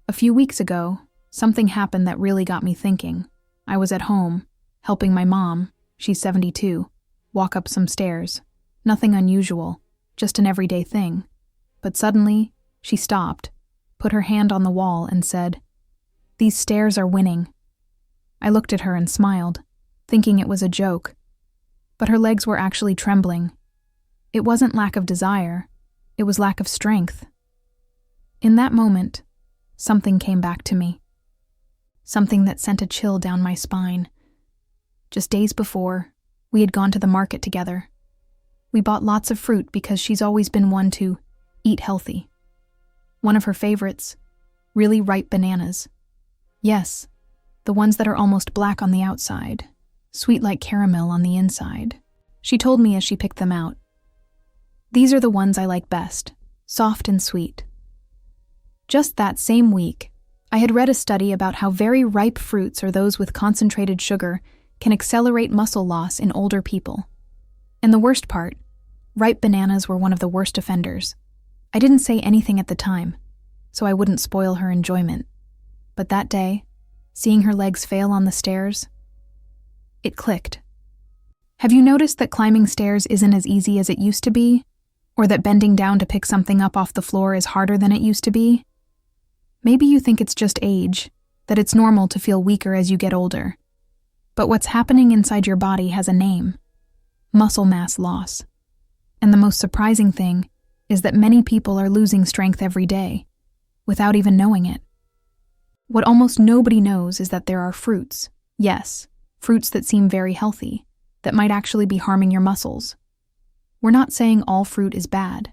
A few weeks ago, something happened that really got me thinking. I was at home, helping my mom, she's 72, walk up some stairs. Nothing unusual, just an everyday thing. But suddenly, she stopped, put her hand on the wall and said, "These stairs are winning." I looked at her and smiled, thinking it was a joke. But her legs were actually trembling. It wasn't lack of desire, it was lack of strength. In that moment, something came back to me. Something that sent a chill down my spine. Just days before, we had gone to the market together. We bought lots of fruit because she's always been one to eat healthy. One of her favorites, really ripe bananas. Yes, the ones that are almost black on the outside, sweet like caramel on the inside. She told me as she picked them out. "These are the ones I like best, soft and sweet." Just that same week, I had read a study about how very ripe fruits or those with concentrated sugar can accelerate muscle loss in older people. And the worst part, ripe bananas were one of the worst offenders. I didn't say anything at the time, so I wouldn't spoil her enjoyment. But that day, seeing her legs fail on the stairs, it clicked. Have you noticed that climbing stairs isn't as easy as it used to be? Or that bending down to pick something up off the floor is harder than it used to be? Maybe you think it's just age, that it's normal to feel weaker as you get older. But what's happening inside your body has a name: muscle mass loss. And the most surprising thing is that many people are losing strength every day, without even knowing it. What almost nobody knows is that there are fruits, yes, fruits that seem very healthy, that might actually be harming your muscles. We're not saying all fruit is bad,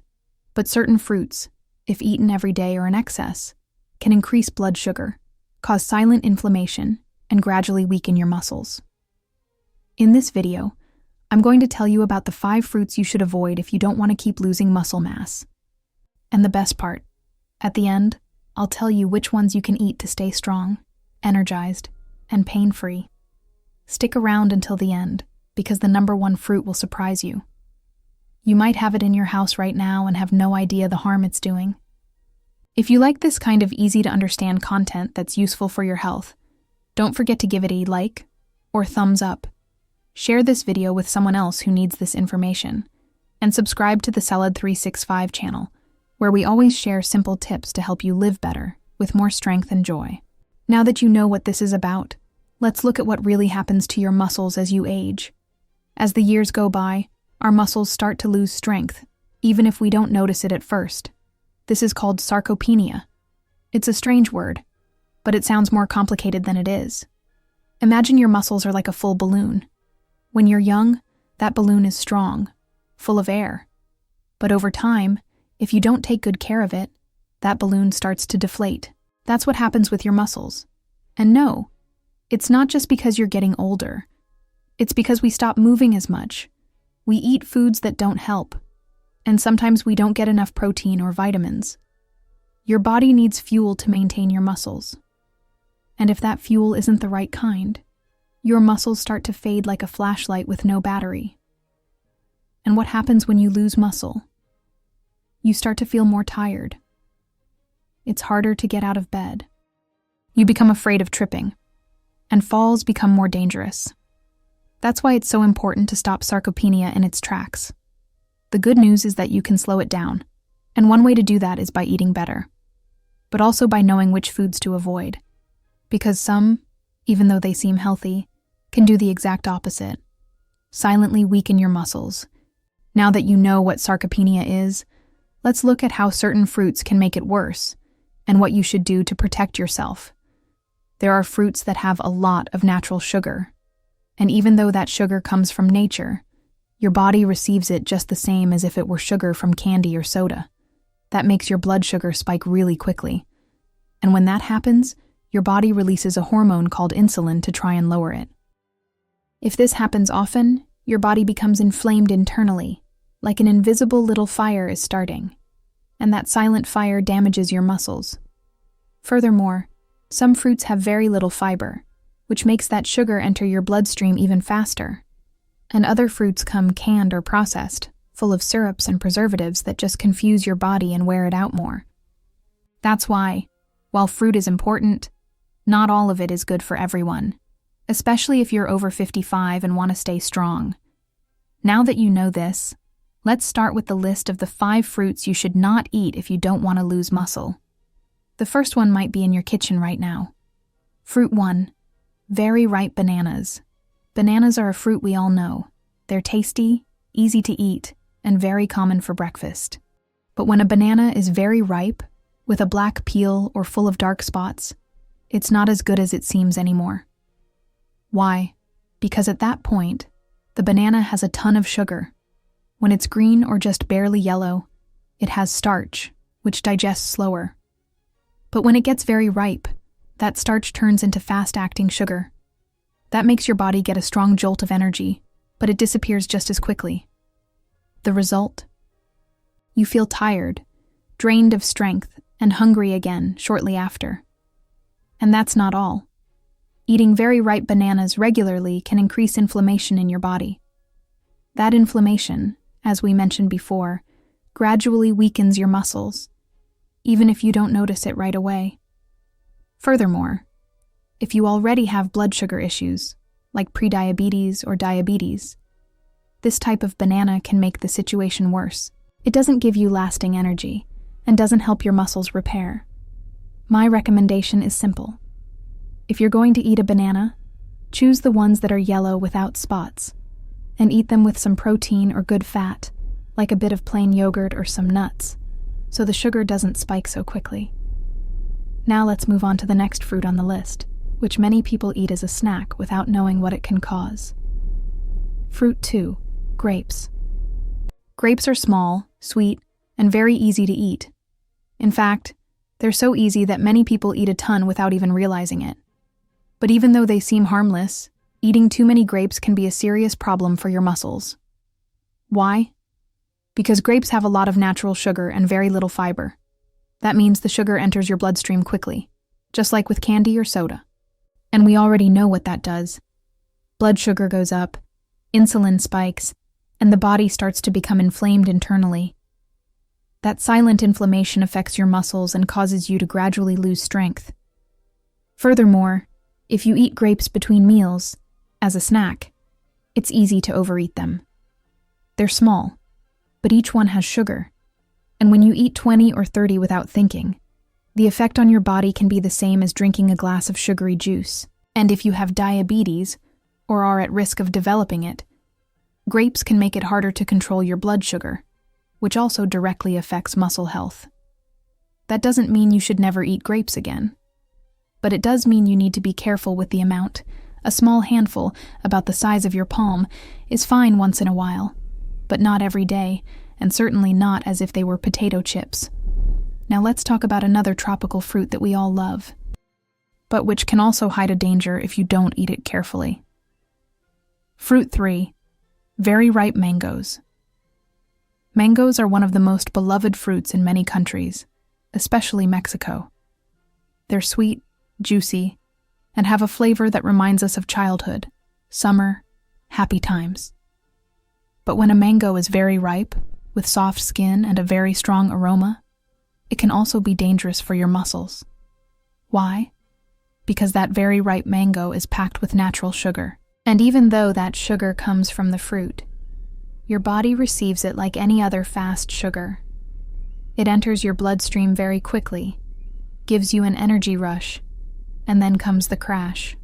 but certain fruits, if eaten every day or in excess, can increase blood sugar, cause silent inflammation, and gradually weaken your muscles. In this video, I'm going to tell you about the 5 fruits you should avoid if you don't want to keep losing muscle mass. And the best part, at the end, I'll tell you which ones you can eat to stay strong, energized, and pain-free. Stick around until the end, because the number 1 fruit will surprise you. You might have it in your house right now and have no idea the harm it's doing. If you like this kind of easy-to-understand content that's useful for your health, don't forget to give it a like or thumbs up. Share this video with someone else who needs this information, and subscribe to the Salad 365 channel, where we always share simple tips to help you live better with more strength and joy. Now that you know what this is about, let's look at what really happens to your muscles as you age. As the years go by, our muscles start to lose strength, even if we don't notice it at first. This is called sarcopenia. It's a strange word, but it sounds more complicated than it is. Imagine your muscles are like a full balloon. When you're young, that balloon is strong, full of air. But over time, if you don't take good care of it, that balloon starts to deflate. That's what happens with your muscles. And no, it's not just because you're getting older. It's because we stop moving as much. We eat foods that don't help. And sometimes we don't get enough protein or vitamins. Your body needs fuel to maintain your muscles. And if that fuel isn't the right kind, your muscles start to fade like a flashlight with no battery. And what happens when you lose muscle? You start to feel more tired. It's harder to get out of bed. You become afraid of tripping, and falls become more dangerous. That's why it's so important to stop sarcopenia in its tracks. The good news is that you can slow it down, and one way to do that is by eating better, but also by knowing which foods to avoid, because some, even though they seem healthy, can do the exact opposite: silently weaken your muscles. Now that you know what sarcopenia is, let's look at how certain fruits can make it worse, and what you should do to protect yourself. There are fruits that have a lot of natural sugar, and even though that sugar comes from nature, your body receives it just the same as if it were sugar from candy or soda. That makes your blood sugar spike really quickly. And when that happens, your body releases a hormone called insulin to try and lower it. If this happens often, your body becomes inflamed internally, like an invisible little fire is starting. And that silent fire damages your muscles. Furthermore, some fruits have very little fiber, which makes that sugar enter your bloodstream even faster. And other fruits come canned or processed, full of syrups and preservatives that just confuse your body and wear it out more. That's why, While fruit is important, not all of it is good for everyone, especially if you're over 55 and want to stay strong. Now that you know this, let's start with the list of the 5 fruits you should not eat if you don't want to lose muscle. The first one might be in your kitchen right now. Fruit 1. Very ripe bananas. Bananas are a fruit we all know. They're tasty, easy to eat, and very common for breakfast. But when a banana is very ripe, with a black peel or full of dark spots, it's not as good as it seems anymore. Why? Because at that point, the banana has a ton of sugar. When it's green or just barely yellow, it has starch, which digests slower. But when it gets very ripe, that starch turns into fast-acting sugar. That makes your body get a strong jolt of energy, but it disappears just as quickly. The result? You feel tired, drained of strength, and hungry again shortly after. And that's not all. Eating very ripe bananas regularly can increase inflammation in your body. That inflammation, as we mentioned before, gradually weakens your muscles, even if you don't notice it right away. Furthermore, if you already have blood sugar issues, like prediabetes or diabetes, this type of banana can make the situation worse. It doesn't give you lasting energy and doesn't help your muscles repair. My recommendation is simple. If you're going to eat a banana, choose the ones that are yellow without spots, and eat them with some protein or good fat, like a bit of plain yogurt or some nuts, so the sugar doesn't spike so quickly. Now let's move on to the next fruit on the list, which many people eat as a snack without knowing what it can cause. Fruit 2. Grapes. Grapes are small, sweet, and very easy to eat. In fact, they're so easy that many people eat a ton without even realizing it. But even though they seem harmless, eating too many grapes can be a serious problem for your muscles. Why? Because grapes have a lot of natural sugar and very little fiber. That means the sugar enters your bloodstream quickly, just like with candy or soda. And we already know what that does. Blood sugar goes up, insulin spikes, and the body starts to become inflamed internally. That silent inflammation affects your muscles and causes you to gradually lose strength. Furthermore, if you eat grapes between meals, as a snack, it's easy to overeat them. They're small, but each one has sugar. And when you eat 20 or 30 without thinking, the effect on your body can be the same as drinking a glass of sugary juice. And if you have diabetes, or are at risk of developing it, grapes can make it harder to control your blood sugar, which also directly affects muscle health. That doesn't mean you should never eat grapes again. But it does mean you need to be careful with the amount. A small handful, about the size of your palm, is fine once in a while, but not every day, and certainly not as if they were potato chips. Now let's talk about another tropical fruit that we all love, but which can also hide a danger if you don't eat it carefully. Fruit 3. Very ripe mangoes. Mangoes are one of the most beloved fruits in many countries, especially Mexico. They're sweet, juicy, and have a flavor that reminds us of childhood, summer, happy times. But when a mango is very ripe, with soft skin and a very strong aroma, it can also be dangerous for your muscles. Why? Because that very ripe mango is packed with natural sugar. And even though that sugar comes from the fruit, your body receives it like any other fast sugar. It enters your bloodstream very quickly, gives you an energy rush, and then comes the crash.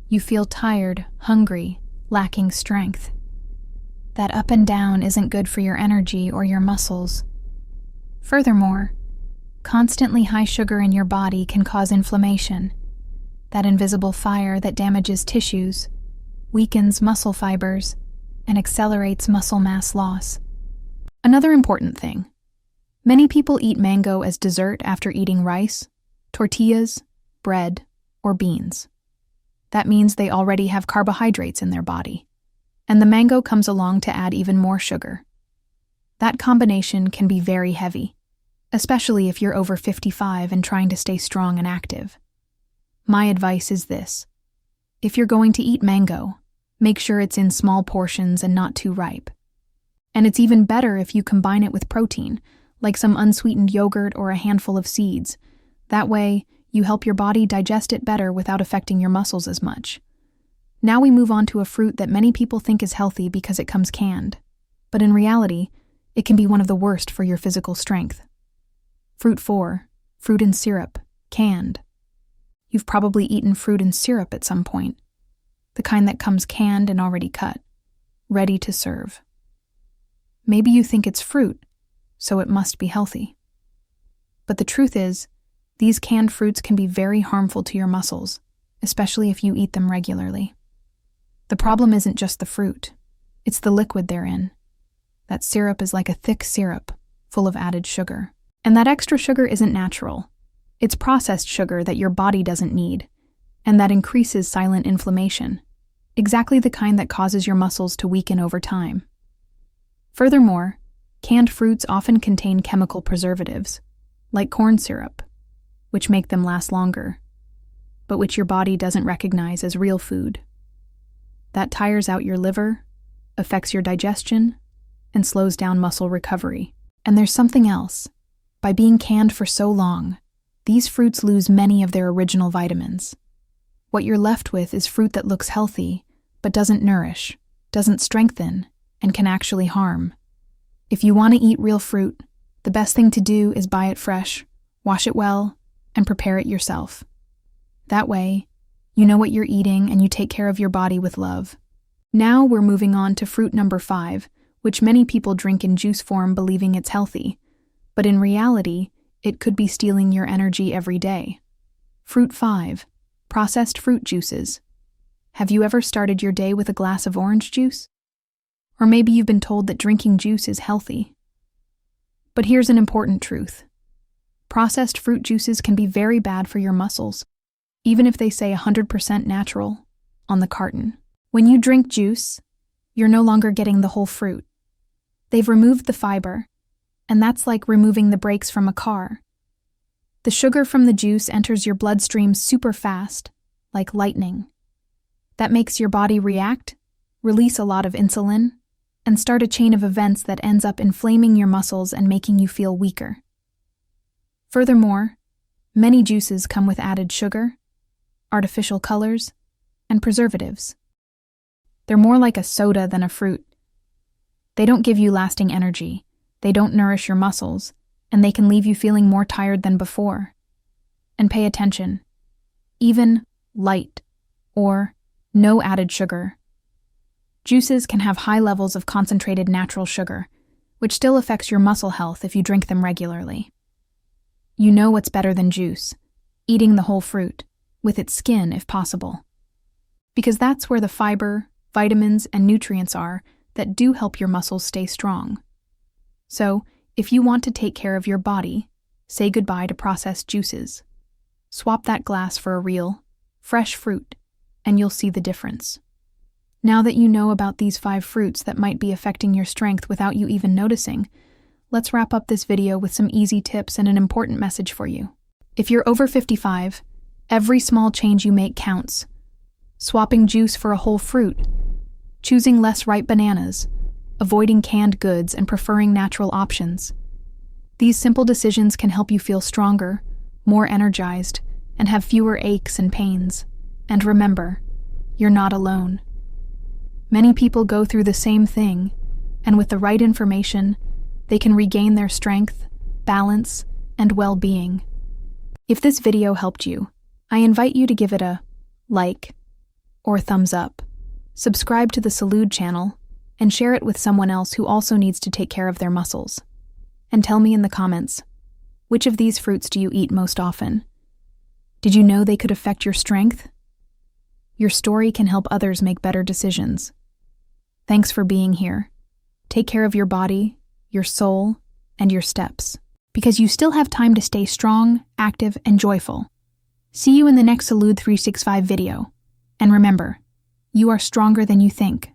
You feel tired, hungry, lacking strength. That up and down isn't good for your energy or your muscles. Furthermore, constantly high sugar in your body can cause inflammation, that invisible fire that damages tissues, weakens muscle fibers, and accelerates muscle mass loss. Another important thing. Many people eat mango as dessert after eating rice, tortillas, bread, or beans. That means they already have carbohydrates in their body, and the mango comes along to add even more sugar. That combination can be very heavy, especially if you're over 55 and trying to stay strong and active. My advice is this. If you're going to eat mango, make sure it's in small portions and not too ripe. And it's even better if you combine it with protein, like some unsweetened yogurt or a handful of seeds. That way, you help your body digest it better without affecting your muscles as much. Now we move on to a fruit that many people think is healthy because it comes canned. But in reality, it can be one of the worst for your physical strength. Fruit 4, fruit in syrup, canned. You've probably eaten fruit in syrup at some point. The kind that comes canned and already cut, ready to serve. Maybe you think it's fruit, so it must be healthy. But the truth is, these canned fruits can be very harmful to your muscles, especially if you eat them regularly. The problem isn't just the fruit, it's the liquid they're in. That syrup is like a thick syrup, full of added sugar. And that extra sugar isn't natural. It's processed sugar that your body doesn't need, and that increases silent inflammation, exactly the kind that causes your muscles to weaken over time. Furthermore, canned fruits often contain chemical preservatives, like corn syrup, which make them last longer, but which your body doesn't recognize as real food. That tires out your liver, affects your digestion, and slows down muscle recovery. And there's something else. By being canned for so long, these fruits lose many of their original vitamins. What you're left with is fruit that looks healthy, but doesn't nourish, doesn't strengthen, and can actually harm. If you want to eat real fruit, the best thing to do is buy it fresh, wash it well, and prepare it yourself. That way, you know what you're eating and you take care of your body with love. Now we're moving on to fruit number 5, which many people drink in juice form believing it's healthy. But in reality, it could be stealing your energy every day. Fruit 5, processed fruit juices. Have you ever started your day with a glass of orange juice? Or maybe you've been told that drinking juice is healthy. But here's an important truth. Processed fruit juices can be very bad for your muscles, even if they say 100% natural on the carton. When you drink juice, you're no longer getting the whole fruit. They've removed the fiber, and that's like removing the brakes from a car. The sugar from the juice enters your bloodstream super fast, like lightning. That makes your body react, release a lot of insulin, and start a chain of events that ends up inflaming your muscles and making you feel weaker. Furthermore, many juices come with added sugar, artificial colors, and preservatives. They're more like a soda than a fruit. They don't give you lasting energy, they don't nourish your muscles, and they can leave you feeling more tired than before. And pay attention. Even light, or no added sugar. Juices can have high levels of concentrated natural sugar, which still affects your muscle health if you drink them regularly. You know what's better than juice, eating the whole fruit, with its skin if possible. Because that's where the fiber, vitamins, and nutrients are that do help your muscles stay strong. So, if you want to take care of your body, say goodbye to processed juices. Swap that glass for a real, fresh fruit, and you'll see the difference. Now that you know about these 5 fruits that might be affecting your strength without you even noticing, let's wrap up this video with some easy tips and an important message for you. If you're over 55, every small change you make counts. Swapping juice for a whole fruit, choosing less ripe bananas, avoiding canned goods, and preferring natural options. These simple decisions can help you feel stronger, more energized, and have fewer aches and pains. And remember, you're not alone. Many people go through the same thing, and with the right information, they can regain their strength, balance, and well-being. If this video helped you, I invite you to give it a like or thumbs up, subscribe to the Salud channel, and share it with someone else who also needs to take care of their muscles. And tell me in the comments, which of these fruits do you eat most often? Did you know they could affect your strength? Your story can help others make better decisions. Thanks for being here. Take care of your body, your soul, and your steps, because you still have time to stay strong, active, and joyful. See you in the next Salud 365 video. And remember, you are stronger than you think.